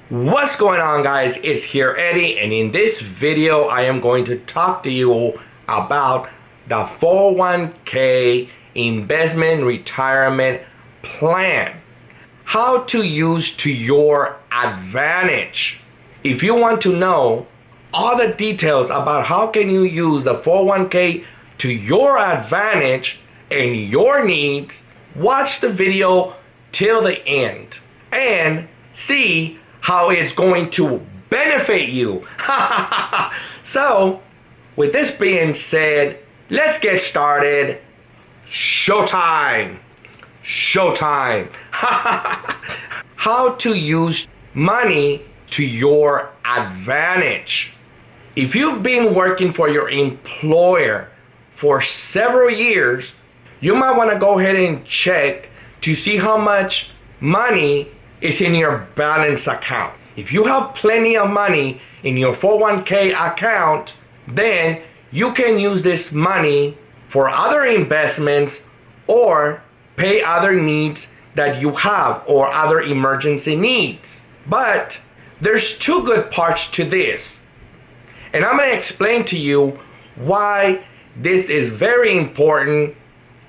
What's going on, guys? It's here Eddie, and in this video I am going to talk to you about the 401k investment retirement plan. How to use to your advantage. If you want to know all the details about how can you use the 401k to your advantage and your needs, watch the video till the end and see how it's going to benefit you. So, with this being said, let's get started. Showtime. Showtime. How to use money to your advantage. If you've been working for your employer for several years, you might want to go ahead and check to see how much money is in your balance account. If you have plenty of money in your 401k account, then you can use this money for other investments or pay other needs that you have or other emergency needs. But there's two good parts to this. And I'm going to explain to you why this is very important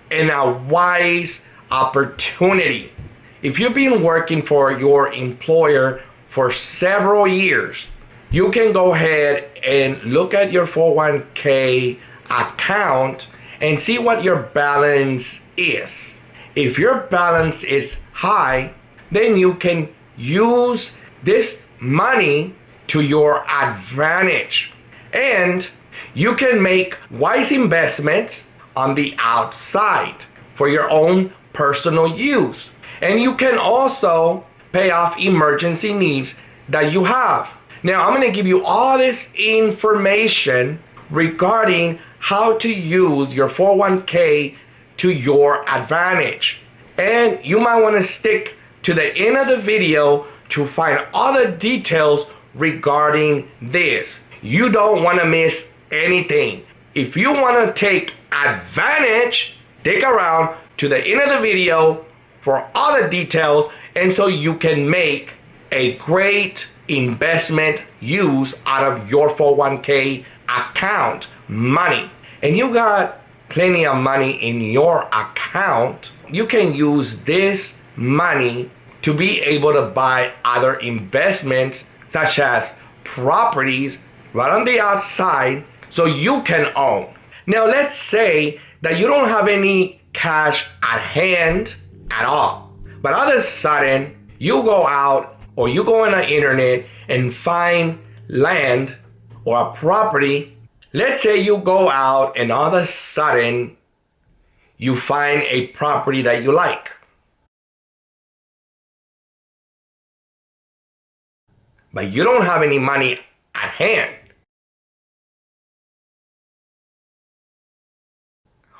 and a wise opportunity. If you've been working for your employer for several years, you can go ahead and look at your 401k account and see what your balance is. If your balance is high, then you can use this money to your advantage. And you can make wise investments on the outside for your own personal use. And you can also pay off emergency needs that you have. Now, I'm going to give you all this information regarding how to use your 401k to your advantage. And you might want to stick to the end of the video to find all the details regarding this. You don't want to miss anything. If you want to take advantage, stick around to the end of the video for all the details, and so you can make a great investment use out of your 401k account money. And you got plenty of money in your account. You can use this money to be able to buy other investments such as properties right on the outside so you can own. Now let's say that you don't have any cash at hand at all, but all of a sudden you go out or you go on the internet and find land or a property. Let's say you go out and all of a sudden you find a property that you like. But you don't have any money at hand.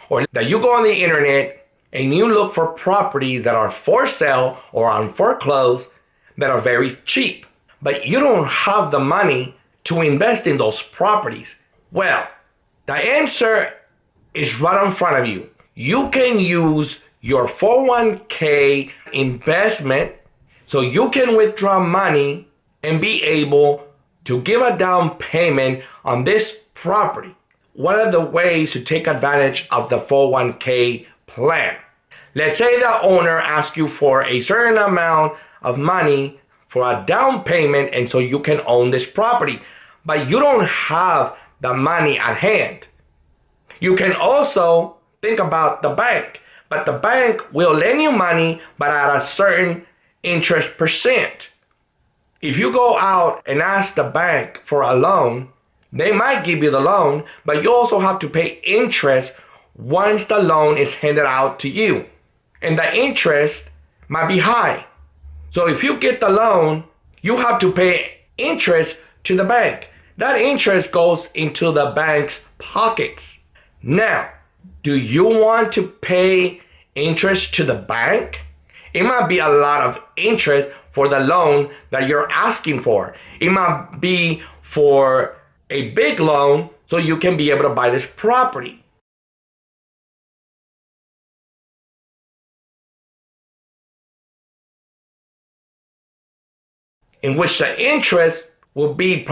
Or that you go on the internet and you look for properties that are for sale or on foreclosed that are very cheap, but you don't have the money to invest in those properties. Well, the answer is right in front of you. You can use your 401k investment so you can withdraw money and be able to give a down payment on this property. One of the ways to take advantage of the 401k plan. Let's say the owner asks you for a certain amount of money for a down payment and so you can own this property, but you don't have the money at hand. You can also think about the bank, but the bank will lend you money but at a certain interest percent. If you go out and ask the bank for a loan, they might give you the loan, but you also have to pay interest once the loan is handed out to you. And the interest might be high. So if you get the loan, you have to pay interest to the bank. That interest goes into the bank's pockets. Now, do you want to pay interest to the bank? It might be a lot of interest for the loan that you're asking for. It might be for a big loan so you can be able to buy this property. in which the interest will be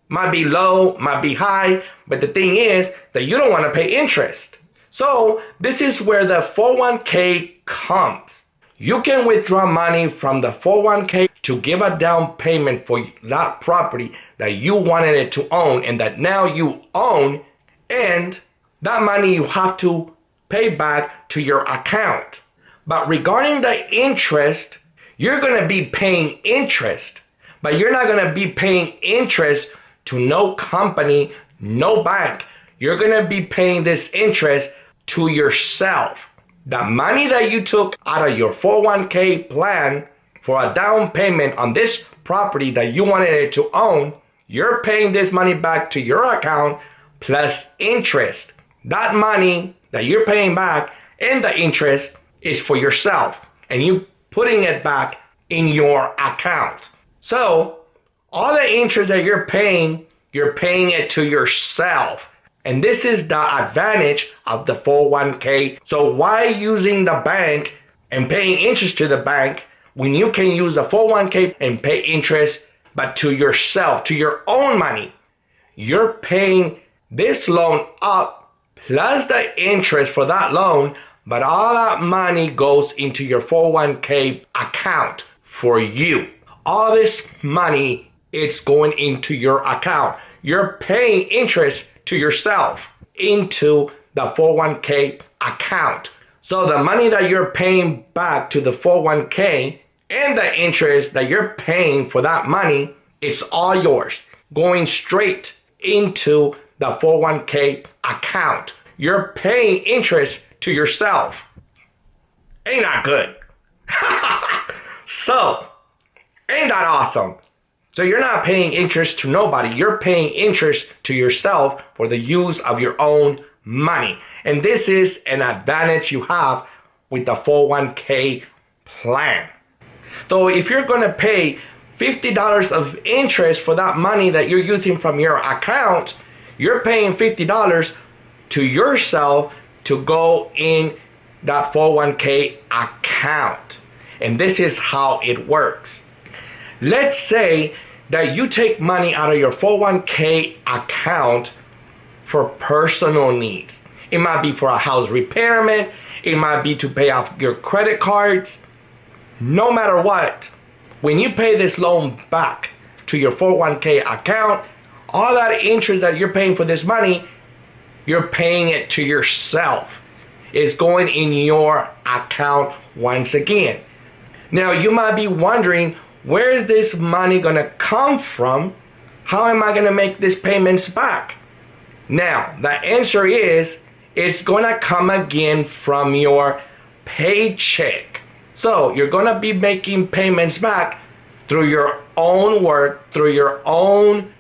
might be low, might be high, but the thing is that you don't want to pay interest. So this is where the 401k comes. You can withdraw money from the 401k to give a down payment for that property that you wanted it to own and that now you own, and that money you have to pay back to your account. But regarding the interest, you're going to be paying interest, but you're not going to be paying interest to no company, no bank. You're going to be paying this interest to yourself. The money that you took out of your 401k plan for a down payment on this property that you wanted it to own, you're paying this money back to your account plus interest. That money that you're paying back and the interest is for yourself, and you putting it back in your account. So all the interest that you're paying it to yourself. And this is the advantage of the 401k. So why using the bank and paying interest to the bank when you can use the 401k and pay interest, but to yourself, to your own money? You're paying this loan up plus the interest for that loan, but all that money goes into your 401k account for you. All this money, it's going into your account. You're paying interest to yourself into the 401k account. So the money that you're paying back to the 401k and the interest that you're paying for that money, it's all yours, going straight into the 401k account. You're paying interest to yourself. Ain't that good? So, ain't that awesome? So you're not paying interest to nobody. You're paying interest to yourself for the use of your own money. And this is an advantage you have with the 401k plan. So if you're going to pay $50 of interest for that money that you're using from your account, you're paying $50 to yourself to go in that 401k account. And this is how it works. Let's say that you take money out of your 401k account for personal needs. It might be for a house repairment. It might be to pay off your credit cards. No matter what, when you pay this loan back to your 401k account, all that interest that you're paying for this money, you're paying it to yourself. It's going in your account once again. Now you might be wondering, where is this money going to come from? How am I going to make these payments back? Now, the answer is, it's going to come again from your paycheck. So you're going to be making payments back through your own work, through your own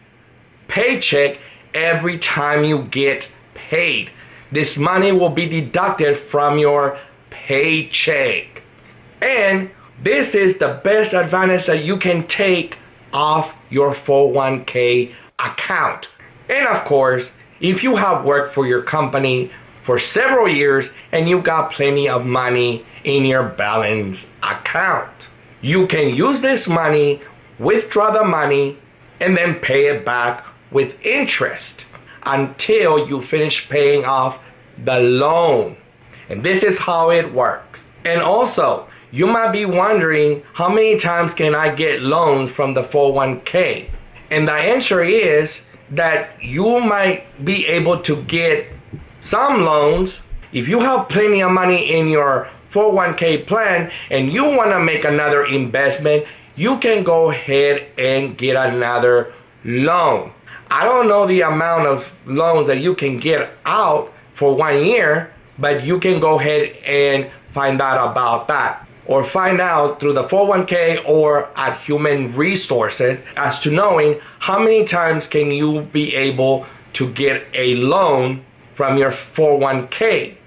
paycheck every time you get paid. This money will be deducted from your paycheck. And this is the best advantage that you can take off your 401k account. And of course, if you have worked for your company for several years and you got plenty of money in your balance account, you can use this money, withdraw the money, and then pay it back with interest until you finish paying off the loan. And this is how it works. And also, you might be wondering, how many times can I get loans from the 401k? And the answer is that you might be able to get some loans. If you have plenty of money in your 401k plan and you want to make another investment, you can go ahead and get another loan. I don't know the amount of loans that you can get out for 1 year, but you can go ahead and find out about that, or find out through the 401k or at Human Resources as to knowing how many times can you be able to get a loan from your 401k.